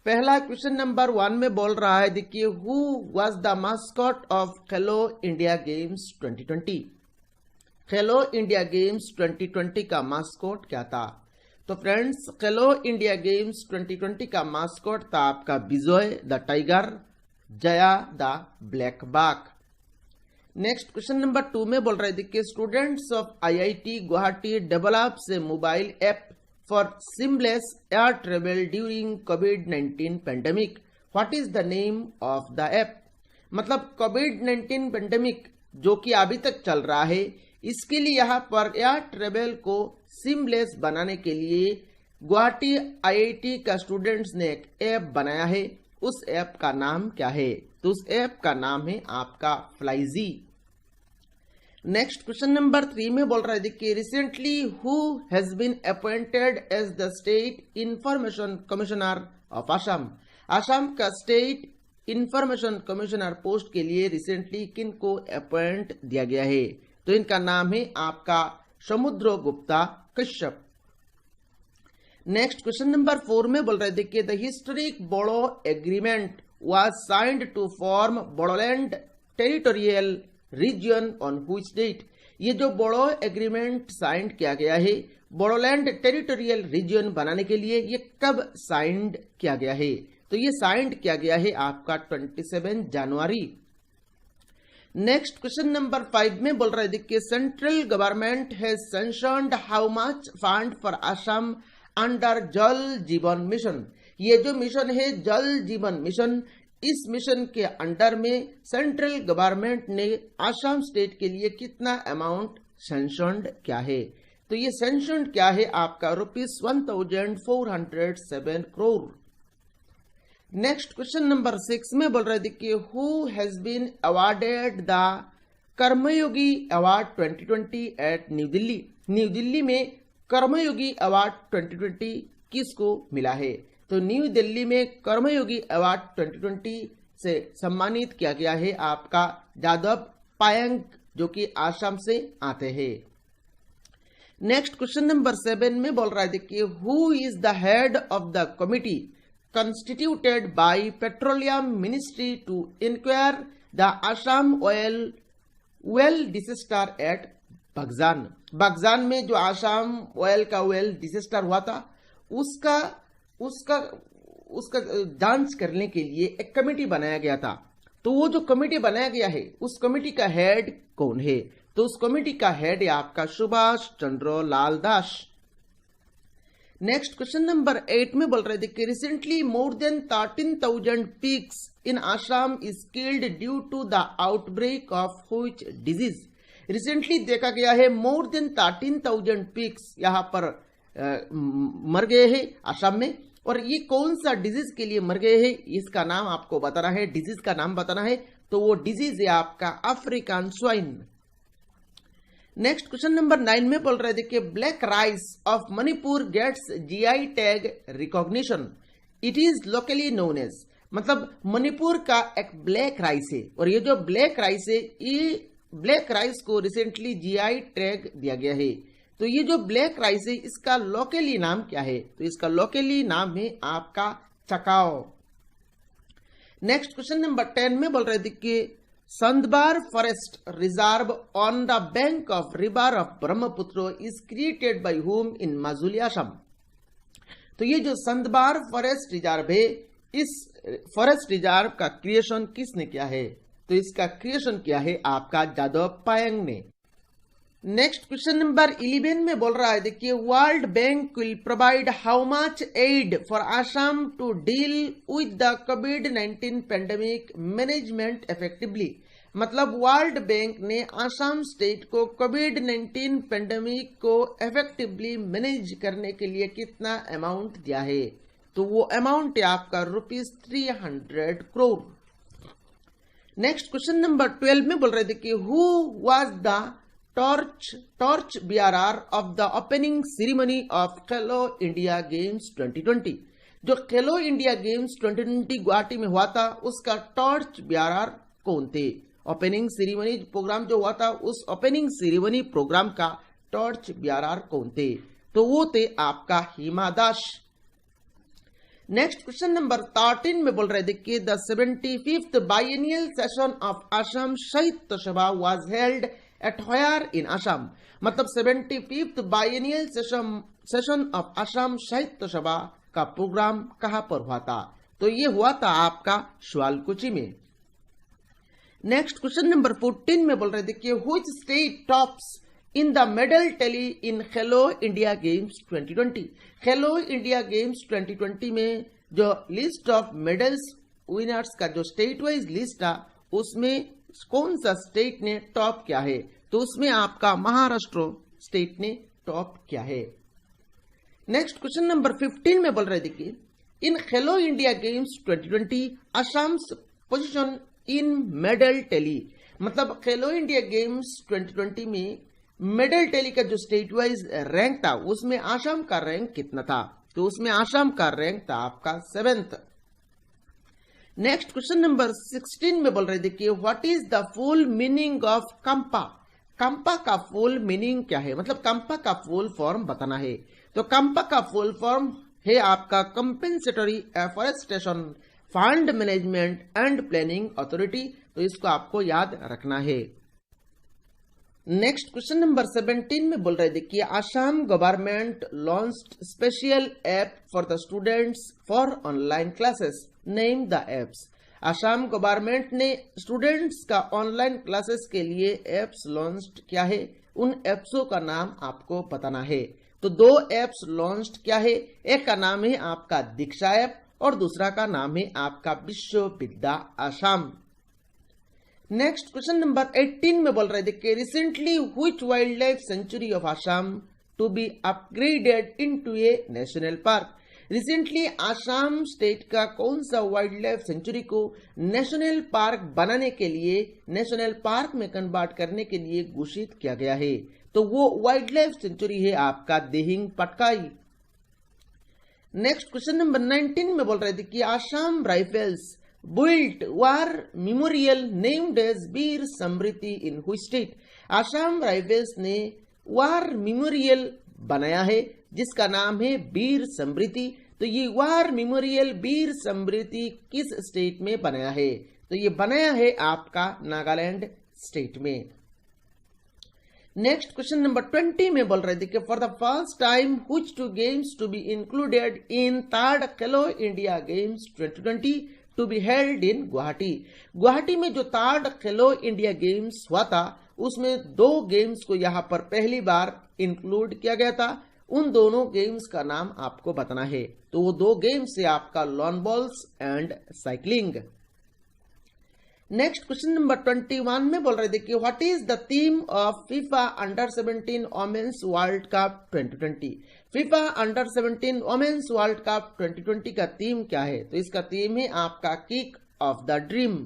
पहला question number 1 में बोल रहा है, देखिए, who was the mascot of Khelo India games 2020। Khelo India games 2020 का मास्कॉट क्या था? तो फ्रेंड्स, खेलो इंडिया गेम्स 2020 का मास्कॉट था आपका Vijay the tiger, Jaya the black buck. Next question number 2 में बोल रहे, देखिए, students of IIT Guwahati develops a mobile app for seamless air travel during COVID-19 pandemic. What is the name of the app? मतलब COVID-19 pandemic जो कि अभी तक चल रहा है, इसके लिए यहाँ पर एयर ट्रेवल को सीमलेस बनाने के लिए गुवाहाटी IIT का स्टूडेंट्स ने एक ऐप बनाया है। उस ऐप का नाम क्या है? तो उस ऐप का नाम है आपका फ्लाईजी। नेक्स्ट क्वेश्चन नंबर 3 में बोल रहा है, देखिए, recently who has been appointed as the state information commissioner of Assam. Assam का स्टेट इंफॉर्मेशन कमिश्नर पोस्ट के लिए रिसेंटली किन को अपॉइंट दिया गया है? तो इनका नाम है आपका Samudragupta Kashyap. Next question number 4 में बोल रहे, देखिए, the historic Bodo agreement was signed to form Bodoland territorial region on which date. ये जो बोडो एग्रीमेंट साइन किया गया है बोडोलैंड टेरिटोरियल रीजन बनाने के लिए, ये कब साइन किया गया है? तो ये साइन किया गया है आपका 27 जनवरी। नेक्स्ट क्वेश्चन नंबर 5 में बोल रहा है, देखिए, central government has sanctioned how much fund for Assam under जल जीवन मिशन। ये जो मिशन है जल जीवन मिशन, इस मिशन के अंडर में सेंट्रल गवर्नमेंट ने आसाम स्टेट के लिए कितना अमाउंट सैंक्शन्ड किया है? तो ये सैंक्शन्ड क्या है आपका ₹1407 करोड़। नेक्स्ट क्वेश्चन नंबर 6 में बोल रहे, देखिए, who has been awarded the Karmayogi award 2020 at New Delhi. New Delhi में कर्मयोगी अवार्ड 2020 किसको मिला है? तो न्यू दिल्ली में कर्मयोगी अवार्ड 2020 से सम्मानित किया गया है आपका जादव पायंग, जो कि आसाम से आते हैं। नेक्स्ट क्वेश्चन नंबर 7 में बोल रहा है, देखिए, who is the head of the committee constituted by petroleum ministry to inquire the Assam oil well disaster at Baghjan. Baghjan में जो आसाम ऑयल का वेल डिसेस्टर हुआ था, उसका जांच करने के लिए एक कमेटी बनाया गया था। तो वो जो कमेटी बनाया गया है, उस कमेटी का हेड कौन है? तो उस कमेटी का हेड है आपका Subhash Chandra Lal Das. Next question number 8 में बोल रहे थे कि recently more than 13,000 pigs in Assam is killed due to the outbreak of which disease. Recently देखा गया है मोर देन 13,000 pigs यहाँ पर मर गए हैं आसाम में। और ये कौन सा डिजीज के लिए मर गए हैं, इसका नाम आपको बताना है, डिजीज का नाम बताना है। तो वो डिजीज है आपका African swine. Next question number 9 में बोल रहे थे कि black rice of Manipur gets GI tag recognition, it is locally known as. मतलब मणिपुर का एक ब्लैक राइस है, और ये जो ब्लैक राइस है, ये ब्लैक राइस को रिसेंटली GI टैग दिया गया है। तो ये जो ब्लैक राइस है, इसका लोकली नाम क्या है? तो इसका लोकली नाम है आपका चकाओ। नेक्स्ट क्वेश्चन नंबर 10 में बोल रहे थे कि sandbar forest reserve on the bank of river of Brahmaputra is created by whom in Majuli Assam. तो ये जो संदबार फॉरेस्ट रिजर्व है, इस फॉरेस्ट रिजर्व का क्रिएशन किसने किया है? तो इसका क्रिएशन किया है आपका जादव पायंग ने। नेक्स्ट क्वेश्चन नंबर 11 में बोल रहा है, देखिए, World Bank will provide how much aid for Assam to deal with the COVID-19 pandemic management effectively. मतलब वर्ल्ड बैंक ने आसाम स्टेट को COVID-19 पेंडेमिक को इफेक्टिवली मैनेज करने के लिए कितना अमाउंट दिया है? तो वो अमाउंट है आपका ₹300 करोड़। नेक्स्ट क्वेश्चन नंबर 12 में बोल रहे थे कि who was the torch bearer of the opening ceremony of Khelo India games 2020। जो खेलो इंडिया गेम्स 2020 गुवाहाटी में हुआ था, उसका टॉर्च बियरर कौन थे? ओपनिंग सेरेमनी प्रोग्राम जो हुआ था, उस ओपनिंग सेरेमनी प्रोग्राम का टॉर्च बियरर कौन थे? तो वो थे आपका Hima Das. Next question number 13 में बोल रहे देखिए the 75th biennial session of Assam Sahitya Sabha was held at where in Assam. मतलब 75th biennial session of Assam Sahitya सभा का प्रोग्राम कहां पर हुआ था? तो ये हुआ था आपका शिवालकुची में। नेक्स्ट क्वेश्चन नंबर 14 में बोल रहे देखिए which state tops in the medal tally in Khelo India games 2020। Khelo India games 2020 में जो लिस्ट ऑफ मेडल्स विनर्स का जो स्टेट वाइज लिस्ट था उसमें कौन सा स्टेट ने टॉप किया है? तो उसमें आपका महाराष्ट्र स्टेट ने टॉप किया है। नेक्स्ट क्वेश्चन नंबर 15 में बोल रहे देखिए in Khelo India games 2020 Assam's position in medal tally. मतलब खेलो इंडिया गेम्स 2020 में मेडल टैली का जो स्टेट वाइज रैंक था उसमें आसाम का रैंक कितना था? तो उसमें आसाम का रैंक था आपका 7th। नेक्स्ट क्वेश्चन नंबर 16 में बोल रहे देखिए what is the full meaning of CAMPA. CAMPA का फुल मीनिंग क्या है? मतलब कंपा का फुल फॉर्म बताना है। तो कंपा का फुल फॉर्म है आपका compensatory afforestation fund management and planning authority. तो इसको आपको याद रखना है। नेक्स्ट क्वेश्चन नंबर 17 में बोल रहे देखिए Assam government launched special app for the students for online classes. Name the apps. Assam government ने स्टूडेंट्स का ऑनलाइन क्लासेस के लिए एप्स लॉन्च किया है। उन एप्सों का नाम आपको बताना है। तो 2 एप्स लॉन्च किया है। एक का नाम है आपका दीक्षा ऐप और दूसरा का नाम है आपका Vishwa Vidya Assam. Next question number 18 में बोल रहे देखिए recently which wild life sanctuary of Assam to be upgraded into a national park. Recently Assam state का कौन सा वाइल्ड लाइफ सेंचुरी को नेशनल पार्क बनाने के लिए नेशनल पार्क में कन्वर्ट करने के लिए घोषित किया गया है? तो वो वाइल्ड लाइफ सेंचुरी है आपका Dihing Patkai. Next question number 19 में बोल रहे देखिए Assam rifles built war memorial named as Veer Smriti in which state। Assam rifles ने वार मेमोरियल बनाया है जिसका नाम है वीर समृति। तो ये वार मेमोरियल वीर समृति किस स्टेट में बनाया है? तो ये बनाया है आपका नागालैंड स्टेट में। नेक्स्ट क्वेश्चन नंबर 20 में बोल रहे थे for the first time which 2 games to be included in 3rd Khelo India games 2020 to be held in Guwahati. Guwahati में जो 3rd खेलो इंडिया गेम्स हुआ था उसमें 2 गेम्स को यहाँ पर पहली बार इंक्लूड किया गया था। उन दोनों गेम्स का नाम आपको बताना है। तो वो 2 गेम्स है आपका lawn balls and cycling. Next question number 21 में बोल रहे देखिए what is the theme of FIFA under 17 women's world cup 2020। FIFA under 17 women's world cup 2020 का थीम क्या है? तो इसका थीम है आपका kick off the dream.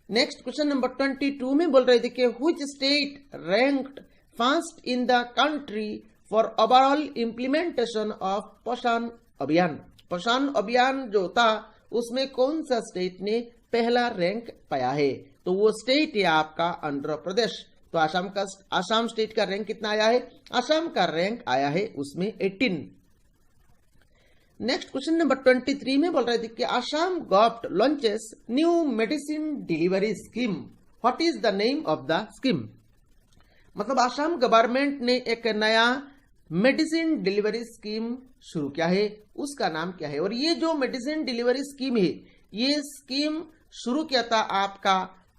Next question number 22 में बोल रहे देखिए which state ranked first in the country for overall implementation of पोषण अभियान। पोषण अभियान जो था उसमें कौन सा स्टेट ने पहला रैंक पाया है? तो वो स्टेट है आपका आंध्र प्रदेश। तो आसाम स्टेट का रैंक कितना आया है? आसाम का रैंक आया है उसमें 18। नेक्स्ट क्वेश्चन नंबर 23 में बोल रहे थे कि Assam government launches new medicine delivery scheme. What is the name of the scheme? मतलब आसाम गवर्नमेंट ने एक नया मेडिसिन डिलीवरी स्कीम शुरू किया है, उसका नाम क्या है? और ये जो मेडिसिन डिलीवरी स्कीम है ये स्कीम शुरू किया था आपका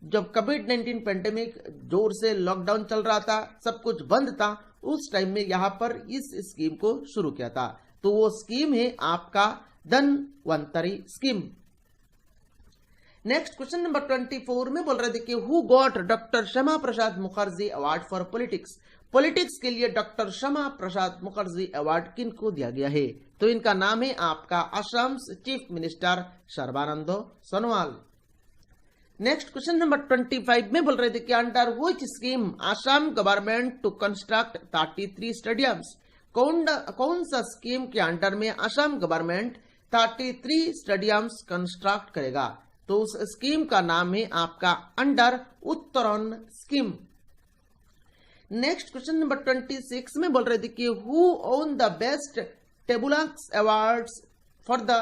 जब कोविड-19 पैंडेमिक जोर से लॉकडाउन चल रहा था, सब कुछ बंद था, उस टाइम में यहां पर इस स्कीम को शुरू किया था। तो वो स्कीम है आपका Dhanvantari scheme. Next question number 24 में बोल रहे थे कि who got doctor Shyama Prasad Mukherjee award for politics. Politics के लिए डॉक्टर श्यामा प्रसाद मुखर्जी अवार्ड किनको दिया गया है? तो इनका नाम है आपका Assam chief minister Sarbananda Sonowal. Next question number 25 में बोल रहे थे कि under which scheme Assam government to construct 33 stadiums. कौन सा स्कीम के अंडर में आसाम गवर्नमेंट 33 स्टेडियम्स कंस्ट्रक्ट करेगा? तो उस स्कीम का नाम है आपका under Uttarayan scheme. Next question number 26 में बोल रहे थे कि who won the best tableaux awards for the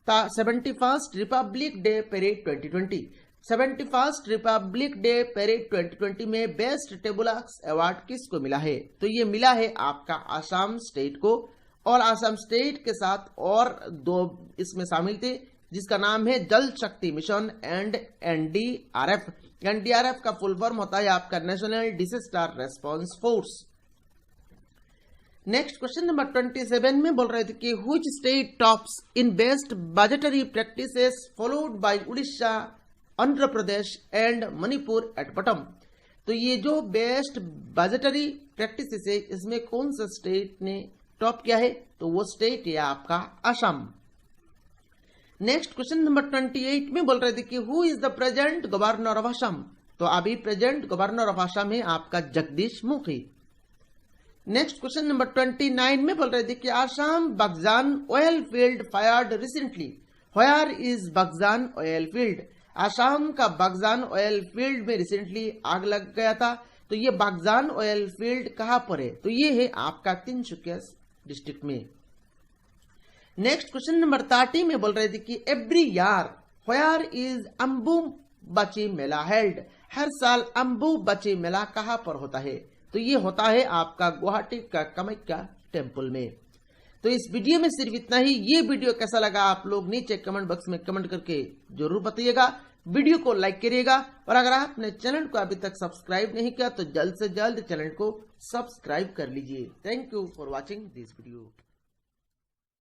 71st Republic Day Parade 2020. 71st Republic Day Parade 2020 में बेस्ट टेबल अवार्ड किसको मिला है? तो ये मिला है आपका आसाम स्टेट को, और आसाम स्टेट के साथ और दो इसमें शामिल थे जिसका नाम है जल शक्ति मिशन एंड एनडीआरएफ। एनडीआरएफ का फुल फॉर्म होता है आपका national disaster response force. Next question number 27 में बोल रहे थे कि which state tops in best budgetary practices followed by Orissa, Andhra Pradesh and Manipur at bottom. तो ये जो बेस्ट बजटरी प्रैक्टिसेस है इसमें कौन सा स्टेट ने टॉप किया है? तो वो स्टेट है आपका असम। नेक्स्ट क्वेश्चन नंबर 28 में बोल रहे थे कि who is the present governor of Assam. तो अभी प्रेजेंट गवर्नर ऑफ असम है आपका Jagdish Mukhi. Next question number 29 में बोल रहे थे कि Assam Baghjan oil field fired recently, where is Baghjan oil field. Assam का बगजान ऑयल फील्ड में रिसेंटली आग लग गया था। तो ये बगजान ऑयल फील्ड कहां पर है? तो ये है आपका तिनसुकिया डिस्ट्रिक्ट में। नेक्स्ट क्वेश्चन नंबर 30 में बोल रहे थे कि every year where is Ambubachi Mela held. हर साल अंबुबाची मेला कहां पर होता है? तो ये होता है आपका गुवाहाटी का कामाख्या टेम्पल में। तो इस वीडियो में सिर्फ इतना ही। ये वीडियो कैसा लगा आप लोग नीचे कमेंट बॉक्स में कमेंट करके जरूर बताइएगा। वीडियो को लाइक करिएगा, और अगर आपने चैनल को अभी तक सब्सक्राइब नहीं किया तो जल्द से जल्द चैनल को सब्सक्राइब कर लीजिए। Thank you for watching this video.